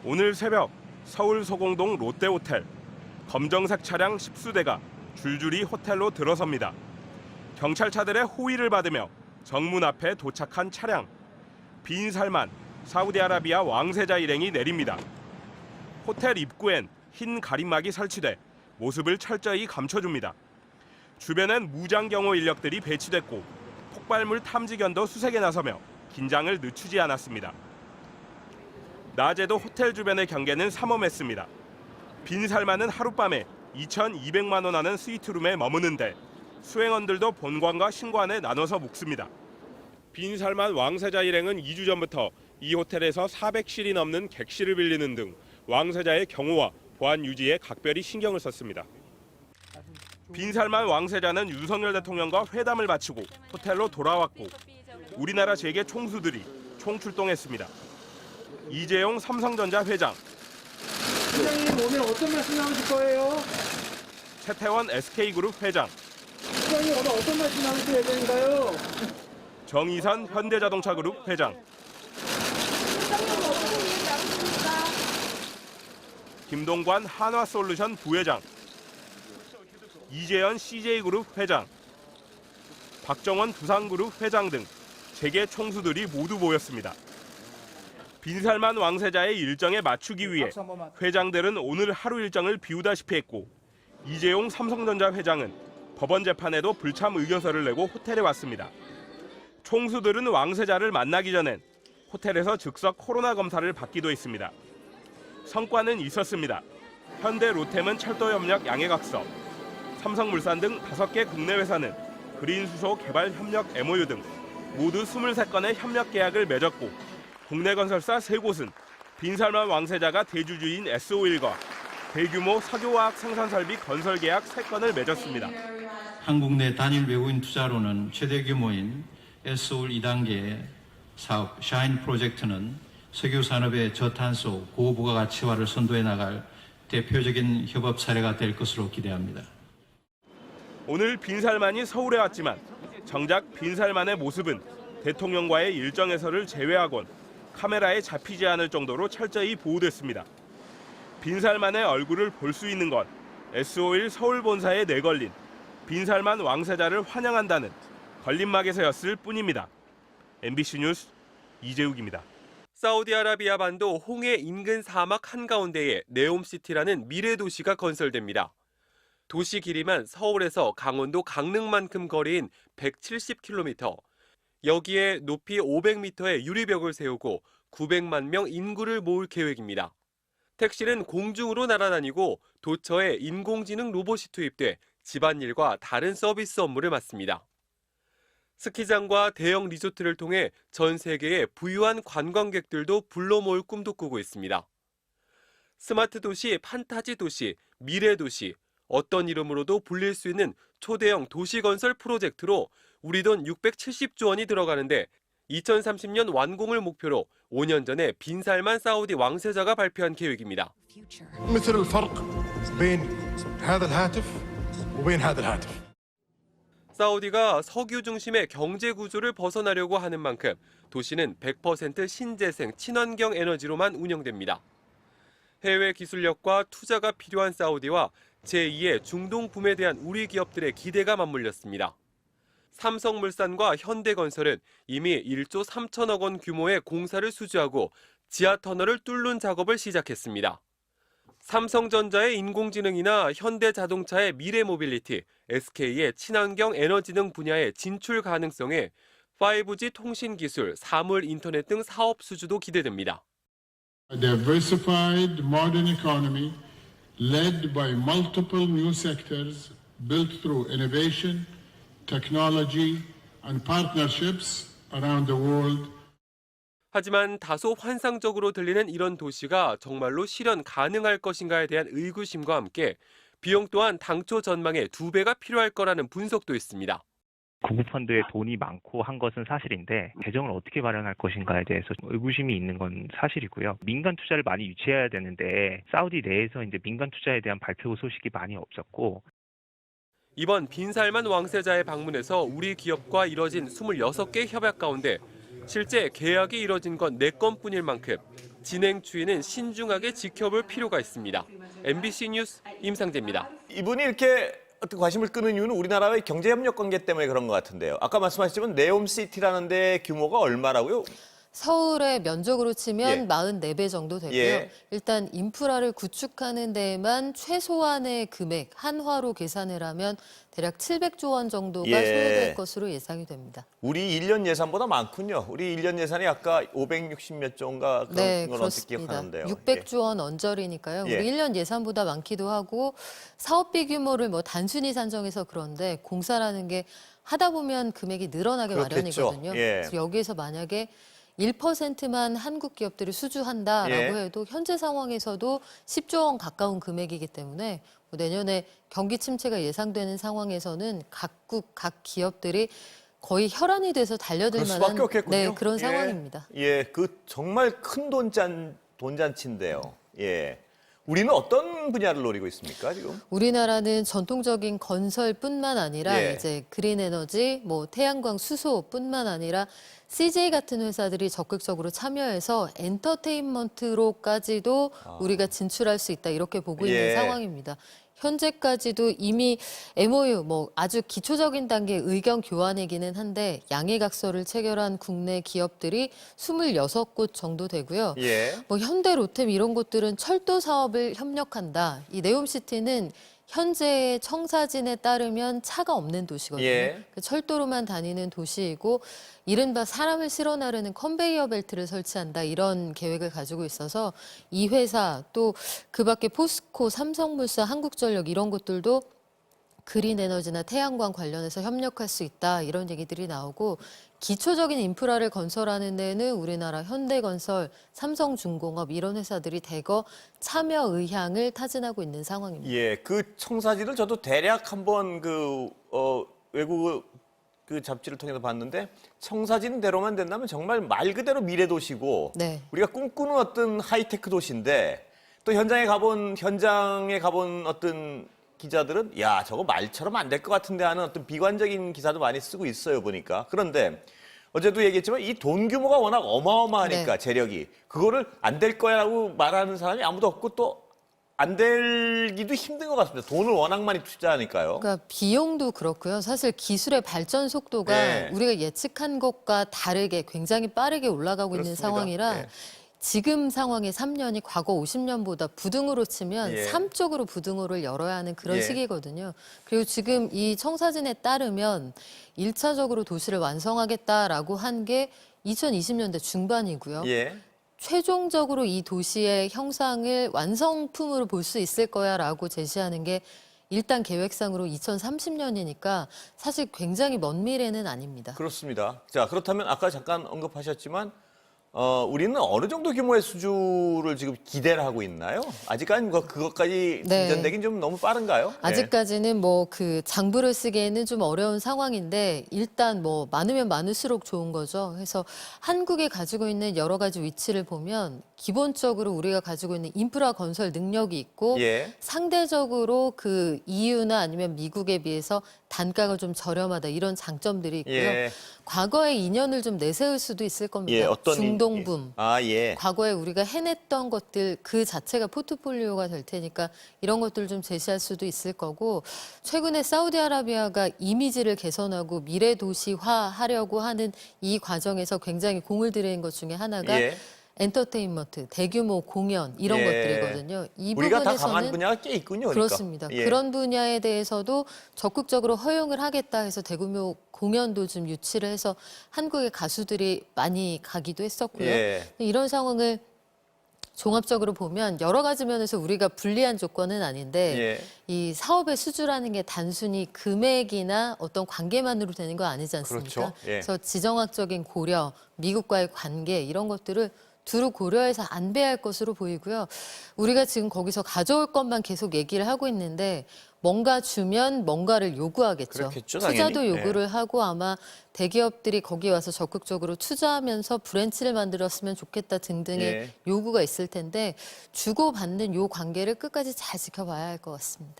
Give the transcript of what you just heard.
오늘 새벽 서울 소공동 롯데호텔. 검정색 차량 10수대가 줄줄이 호텔로 들어섭니다. 경찰차들의 호위를 받으며 정문 앞에 도착한 차량. 빈살만 사우디아라비아 왕세자 일행이 내립니다. 호텔 입구엔 흰 가림막이 설치돼 모습을 철저히 감춰줍니다. 주변엔 무장 경호 인력들이 배치됐고 폭발물 탐지견도 수색에 나서며 긴장을 늦추지 않았습니다. 낮에도 호텔 주변의 경계는 삼엄했습니다. 빈살만은 하룻밤에 2,200만 원 하는 스위트룸에 머무는데 수행원들도 본관과 신관에 나눠서 묵습니다. 빈살만 왕세자 일행은 2주 전부터 이 호텔에서 400실이 넘는 객실을 빌리는 등 왕세자의 경호와 보안 유지에 각별히 신경을 썼습니다. 빈살만 왕세자는 윤석열 대통령과 회담을 마치고 호텔로 돌아왔고 우리나라 재계 총수들이 총출동했습니다. 이재용 삼성전자 회장, 회장님 오늘 어떤 말씀 나누실 거예요? 최태원 SK그룹 회장, 회장님 오늘 어떤 말씀 나누실 예정인가요? 정의선 현대자동차그룹 회장, 김동관 한화솔루션 부회장, 이재현 CJ그룹 회장, 박정원 두산그룹 회장 등 재계 총수들이 모두 모였습니다. 빈살만 왕세자의 일정에 맞추기 위해 회장들은 오늘 하루 일정을 비우다시피 했고 이재용 삼성전자 회장은 법원 재판에도 불참 의견서를 내고 호텔에 왔습니다. 총수들은 왕세자를 만나기 전엔 호텔에서 즉석 코로나 검사를 받기도 했습니다. 성과는 있었습니다. 현대 로템은 철도협력 양해각서, 삼성물산 등 5개 국내 회사는 그린수소 개발 협력 MOU 등 모두 23건의 협력 계약을 맺었고 국내 건설사 3곳은 빈살만 왕세자가 대주주인 S-오일과 대규모 석유화학 생산설비 건설 계약 3건을 맺었습니다. 한국 내 단일 외국인 투자로는 최대 규모인 S-오일 2단계 사업 샤인 프로젝트는 석유 산업의 저탄소 고부가가치화를 선도해 나갈 대표적인 협업 사례가 될 것으로 기대합니다. 오늘 빈살만이 서울에 왔지만 정작 빈살만의 모습은 대통령과의 일정에서를 제외하곤 카메라에 잡히지 않을 정도로 철저히 보호됐습니다. 빈살만의 얼굴을 볼 수 있는 건 S-오일 서울 본사에 내걸린 빈살만 왕세자를 환영한다는 걸림막에서였을 뿐입니다. MBC 뉴스 이재욱입니다. 사우디아라비아 반도 홍해 인근 사막 한가운데에 네옴시티라는 미래 도시가 건설됩니다. 도시 길이만 서울에서 강원도 강릉만큼 거리인 170km. 여기에 높이 500m의 유리벽을 세우고 900만 명 인구를 모을 계획입니다. 택시는 공중으로 날아다니고 도처에 인공지능 로봇이 투입돼 집안일과 다른 서비스 업무를 맡습니다. 스키장과 대형 리조트를 통해 전 세계의 부유한 관광객들도 불러 모을 꿈도 꾸고 있습니다. 스마트 도시, 판타지 도시, 미래 도시, 어떤 이름으로도 불릴 수 있는 초대형 도시 건설 프로젝트로 우리 돈 670조 원이 들어가는데 2030년 완공을 목표로 5년 전에 빈살만 사우디 왕세자가 발표한 계획입니다. مثل الفرق بين هذا الهاتف وبين هذا الهاتف. 사우디가 석유 중심의 경제 구조를 벗어나려고 하는 만큼 도시는 100% 신재생, 친환경 에너지로만 운영됩니다. 해외 기술력과 투자가 필요한 사우디와 제2의 중동 붐에 대한 우리 기업들의 기대가 맞물렸습니다. 삼성물산과 현대건설은 이미 1조 3천억 원 규모의 공사를 수주하고 지하터널을 뚫는 작업을 시작했습니다. 삼성전자의 인공지능이나 현대자동차의 미래 모빌리티, SK의 친환경 에너지 등 분야의 진출 가능성에 5G 통신 기술, 사물 인터넷 등 사업 수주도 기대됩니다. A diversified modern economy led by multiple new sectors built through innovation, technology and partnerships around the world. 하지만 다소 환상적으로 들리는 이런 도시가 정말로 실현 가능할 것인가에 대한 의구심과 함께 비용 또한 당초 전망의 2배가 필요할 거라는 분석도 있습니다. 구급펀드에 돈이 많고 한 것은 사실인데 재정을 어떻게 마련할 것인가에 대해서 의구심이 있는 건 사실이고요. 민간 투자를 많이 유치해야 되는데 사우디 내에서 이제 민간 투자에 대한 발표 소식이 많이 없었고 이번 빈살만 왕세자의 방문에서 우리 기업과 이뤄진 26개 협약 가운데 실제 계약이 이뤄진 건 4건뿐일 만큼 진행 추이는 신중하게 지켜볼 필요가 있습니다. MBC 뉴스 임상재입니다. 이분이 이렇게 어떤 관심을 끄는 이유는 우리나라의 경제협력 관계 때문에 그런 것 같은데요. 아까 말씀하셨지만 네옴시티라는 데 규모가 얼마라고요? 서울의 면적으로 치면 예. 44배 정도 되고요. 예. 일단 인프라를 구축하는 데에만 최소한의 금액, 한화로 계산을 하면 대략 700조 원 정도가 예. 소요될 것으로 예상이 됩니다. 우리 1년 예산보다 많군요. 우리 1년 예산이 아까 560몇 조인가 그런 네, 건 어떻게 그렇습니다. 기억하는데요. 600조 원 언저리니까요. 예. 우리 1년 예산보다 많기도 하고 사업비 규모를 뭐 단순히 산정해서 그런데 공사라는 게 하다 보면 금액이 늘어나게 그렇겠죠. 마련이거든요. 예. 그래서 여기에서 만약에 1%만 한국 기업들이 수주한다라고 예. 해도 현재 상황에서도 10조 원 가까운 금액이기 때문에 뭐 내년에 경기 침체가 예상되는 상황에서는 각국 각 기업들이 거의 혈안이 돼서 달려들 그럴 만한 수밖에 없겠군요. 네, 그런 예. 상황입니다. 예, 그 정말 큰 돈잔치인데요. 예. 우리는 어떤 분야를 노리고 있습니까, 지금? 우리나라는 전통적인 건설뿐만 아니라 예. 이제 그린 에너지, 뭐 태양광 수소뿐만 아니라 CJ 같은 회사들이 적극적으로 참여해서 엔터테인먼트로까지도 우리가 진출할 수 있다 이렇게 보고 예. 있는 상황입니다. 현재까지도 이미 MOU, 뭐 아주 기초적인 단계의 의견 교환이기는 한데 양해각서를 체결한 국내 기업들이 26곳 정도 되고요. 예. 뭐 현대, 로템 이런 곳들은 철도 사업을 협력한다. 이 네옴시티는 현재 청사진에 따르면 차가 없는 도시거든요. 예. 그 철도로만 다니는 도시이고 이른바 사람을 실어 나르는 컨베이어 벨트를 설치한다 이런 계획을 가지고 있어서 이 회사 또 그밖에 포스코, 삼성물산, 한국전력 이런 곳들도 그린 에너지나 태양광 관련해서 협력할 수 있다 이런 얘기들이 나오고 기초적인 인프라를 건설하는 데는 우리나라 현대건설, 삼성중공업 이런 회사들이 대거 참여 의향을 타진하고 있는 상황입니다. 예, 그 청사진을 저도 대략 한번 외국 그 잡지를 통해서 봤는데 청사진대로만 된다면 정말 말 그대로 미래 도시고 네. 우리가 꿈꾸는 어떤 하이테크 도시인데 또 현장에 가본 어떤 기자들은 야 저거 말처럼 안 될 것 같은데 하는 어떤 비관적인 기사도 많이 쓰고 있어요 보니까. 그런데 어제도 얘기했지만 이 돈 규모가 워낙 어마어마하니까 네. 재력이 그거를 안 될 거야라고 말하는 사람이 아무도 없고 또 안 되기도 힘든 것 같습니다. 돈을 워낙 많이 투자하니까요. 그러니까 비용도 그렇고요. 사실 기술의 발전 속도가 네. 우리가 예측한 것과 다르게 굉장히 빠르게 올라가고 있는 그렇습니다. 상황이라 네. 지금 상황의 3년이 과거 50년보다 부등호로 치면 예. 3쪽으로 부등호를 열어야 하는 그런 예. 시기거든요. 그리고 지금 이 청사진에 따르면 1차적으로 도시를 완성하겠다라고 한 게 2020년대 중반이고요. 예. 최종적으로 이 도시의 형상을 완성품으로 볼 수 있을 거야라고 제시하는 게 일단 계획상으로 2030년이니까 사실 굉장히 먼 미래는 아닙니다. 그렇습니다. 자, 그렇다면 아까 잠깐 언급하셨지만 우리는 어느 정도 규모의 수주를 지금 기대를 하고 있나요? 아직까지 그것까지 네. 진전되긴 좀 너무 빠른가요? 아직까지는 뭐 그 장부를 쓰기에는 좀 어려운 상황인데 일단 뭐 많으면 많을수록 좋은 거죠. 그래서 한국이 가지고 있는 여러 가지 위치를 보면 기본적으로 우리가 가지고 있는 인프라 건설 능력이 있고 예. 상대적으로 그 EU나 아니면 미국에 비해서 단가가 좀 저렴하다 이런 장점들이 있고요. 예. 과거의 인연을 좀 내세울 수도 있을 겁니다. 예, 어떤 중동붐. 예. 과거에 우리가 해냈던 것들 그 자체가 포트폴리오가 될 테니까 이런 것들을 좀 제시할 수도 있을 거고 최근에 사우디아라비아가 이미지를 개선하고 미래 도시화 하려고 하는 이 과정에서 굉장히 공을 들이는 것 중에 하나가 예. 엔터테인먼트, 대규모 공연 이런 예. 것들이거든요. 이 우리가 다 강한 부분에서는 분야가 꽤 있군요. 그러니까. 그렇습니다. 예. 그런 분야에 대해서도 적극적으로 허용을 하겠다 해서 대규모 공연도 좀 유치를 해서 한국의 가수들이 많이 가기도 했었고요. 예. 이런 상황을 종합적으로 보면 여러 가지 면에서 우리가 불리한 조건은 아닌데 예. 이 사업의 수주라는 게 단순히 금액이나 어떤 관계만으로 되는 거 아니지 않습니까? 그렇죠. 예. 그래서 지정학적인 고려, 미국과의 관계 이런 것들을 두루 고려해서 안배할 것으로 보이고요. 우리가 지금 거기서 가져올 것만 계속 얘기를 하고 있는데 뭔가 주면 뭔가를 요구하겠죠. 그렇겠죠, 투자도 당연히. 요구를 하고 아마 대기업들이 거기 와서 적극적으로 투자하면서 브랜치를 만들었으면 좋겠다 등등의 예. 요구가 있을 텐데 주고받는 요 관계를 끝까지 잘 지켜봐야 할 것 같습니다.